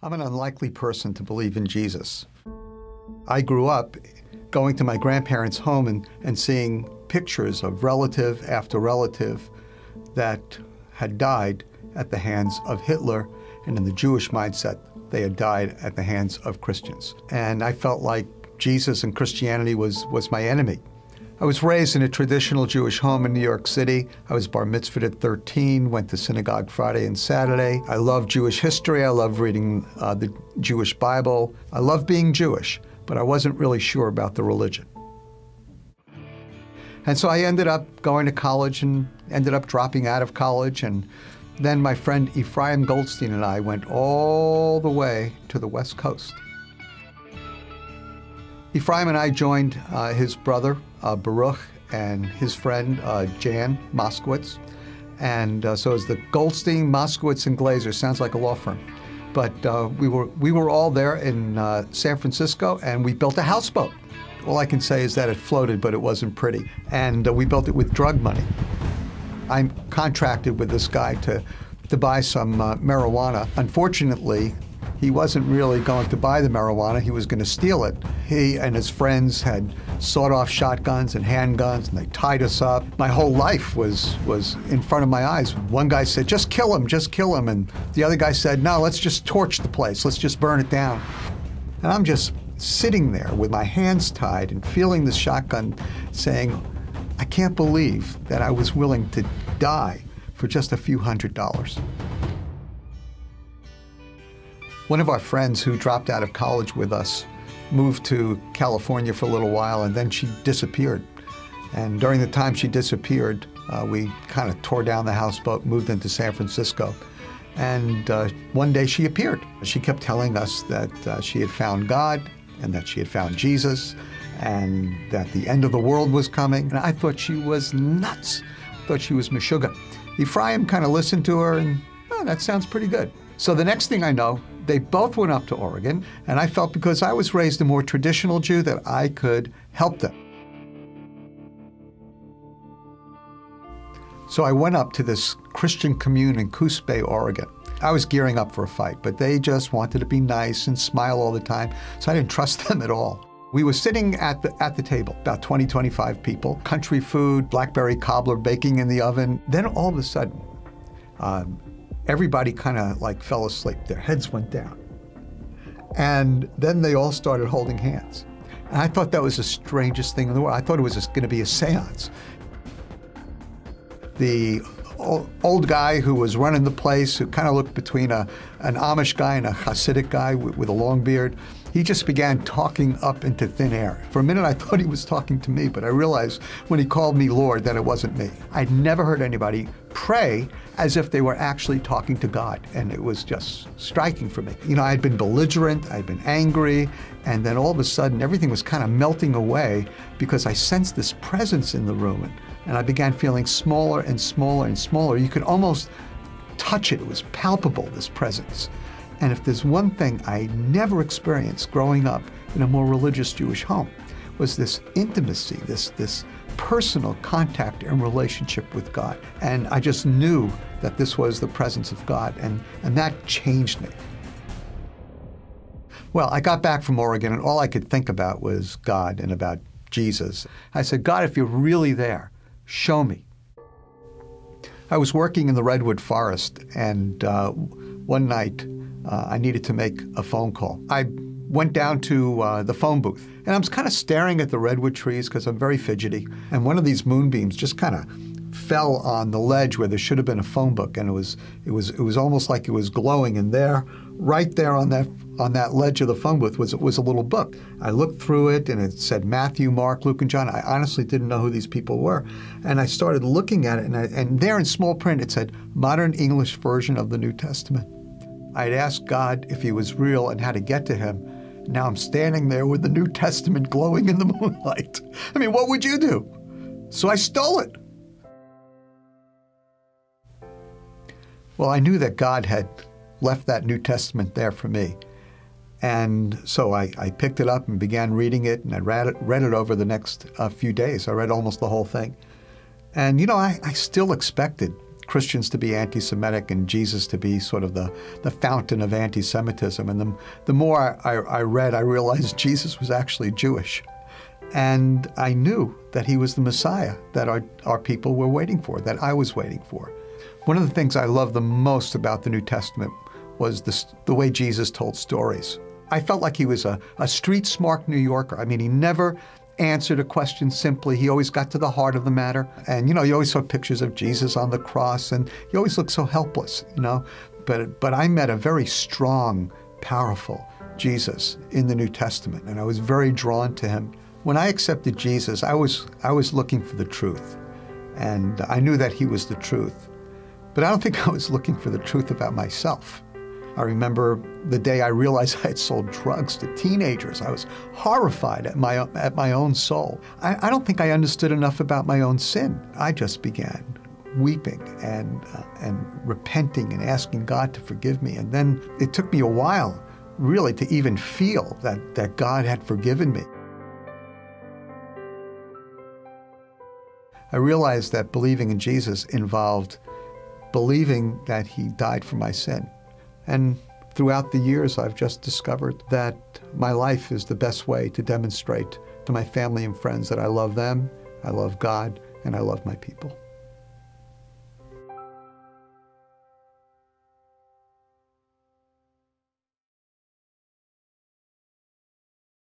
I'm an unlikely person to believe in Jesus. I grew up going to my grandparents' home and seeing pictures of relative after relative that had died at the hands of Hitler, and in the Jewish mindset, they had died at the hands of Christians. And I felt like Jesus and Christianity was my enemy. I was raised in a traditional Jewish home in New York City. I was bar mitzvahed at 13, went to synagogue Friday and Saturday. I love Jewish history. I love reading the Jewish Bible. I love being Jewish, but I wasn't really sure about the religion. And so I ended up going to college and ended up dropping out of college. And then my friend Ephraim Goldstein and I went all the way to the West Coast. Ephraim and I joined his brother, Baruch, and his friend, Jan Moskowitz. And so it's the Goldstein, Moskowitz, and Glaser. Sounds like a law firm. But we were all there in San Francisco, and we built a houseboat. All I can say is that it floated, but it wasn't pretty. And we built it with drug money. I'm contracted with this guy to buy some marijuana. Unfortunately, he wasn't really going to buy the marijuana. He was going to steal it. He and his friends had sawed-off shotguns and handguns, and they tied us up. My whole life was in front of my eyes. One guy said, just kill him, just kill him. And the other guy said, no, let's just torch the place. Let's just burn it down. And I'm just sitting there with my hands tied and feeling the shotgun saying, I can't believe that I was willing to die for just a few $100s. One of our friends who dropped out of college with us moved to California for a little while, and then she disappeared. And during the time she disappeared, we kind of tore down the houseboat, moved into San Francisco. And one day she appeared. She kept telling us that she had found God and that she had found Jesus and that the end of the world was coming. And I thought she was nuts. I thought she was meshuggah. Ephraim kind of listened to her and, oh, that sounds pretty good. So the next thing I know, they both went up to Oregon, and I felt because I was raised a more traditional Jew that I could help them. So I went up to this Christian commune in Coos Bay, Oregon. I was gearing up for a fight, but they just wanted to be nice and smile all the time, so I didn't trust them at all. We were sitting at the table, about 20, 25 people, country food, blackberry cobbler baking in the oven. Then all of a sudden, everybody kind of like fell asleep. Their heads went down. And then they all started holding hands. And I thought that was the strangest thing in the world. I thought it was just going to be a seance. The old guy who was running the place, who kind of looked between an Amish guy and a Hasidic guy with a long beard, he just began talking up into thin air. For a minute, I thought he was talking to me, but I realized when he called me Lord that it wasn't me. I'd never heard anybody pray as if they were actually talking to God, and it was just striking for me. You know, I'd been belligerent, I'd been angry, and then all of a sudden, everything was kind of melting away because I sensed this presence in the room, and I began feeling smaller and smaller and smaller. You could almost touch it. It was palpable, this presence. And if there's one thing I never experienced growing up in a more religious Jewish home, was this intimacy, this personal contact and relationship with God. And I just knew that this was the presence of God, and that changed me. Well, I got back from Oregon, and all I could think about was God and about Jesus. I said, God, if you're really there, show me. I was working in the Redwood Forest, and one night, I needed to make a phone call. I went down to the phone booth, and I was kind of staring at the redwood trees because I'm very fidgety, and one of these moonbeams just kind of fell on the ledge where there should have been a phone book, and it was almost like it was glowing, and there, right there on that ledge of the phone booth was a little book. I looked through it, and it said Matthew, Mark, Luke, and John. I honestly didn't know who these people were, and I started looking at it, and there in small print it said Modern English Version of the New Testament. I'd asked God if he was real and how to get to him. Now I'm standing there with the New Testament glowing in the moonlight. I mean, what would you do? So I stole it. Well, I knew that God had left that New Testament there for me. And so I picked it up and began reading it, and I read it over the next few days. I read almost the whole thing. And, you know, I still expected Christians to be anti-Semitic and Jesus to be sort of the fountain of anti-Semitism. And the more I read, I realized Jesus was actually Jewish. And I knew that he was the Messiah that our people were waiting for, that I was waiting for. One of the things I love the most about the New Testament was the way Jesus told stories. I felt like he was a street-smart New Yorker. I mean, he never answered a question simply. He always got to the heart of the matter. And, you know, you always saw pictures of Jesus on the cross, and he always looked so helpless, you know. But I met a very strong, powerful Jesus in the New Testament, and I was very drawn to him. When I accepted Jesus, I was looking for the truth, and I knew that he was the truth. But I don't think I was looking for the truth about myself. I remember the day I realized I had sold drugs to teenagers. I was horrified at my own soul. I don't think I understood enough about my own sin. I just began weeping and repenting and asking God to forgive me. And then it took me a while, really, to even feel that God had forgiven me. I realized that believing in Jesus involved believing that he died for my sin. And throughout the years, I've just discovered that my life is the best way to demonstrate to my family and friends that I love them, I love God, and I love my people.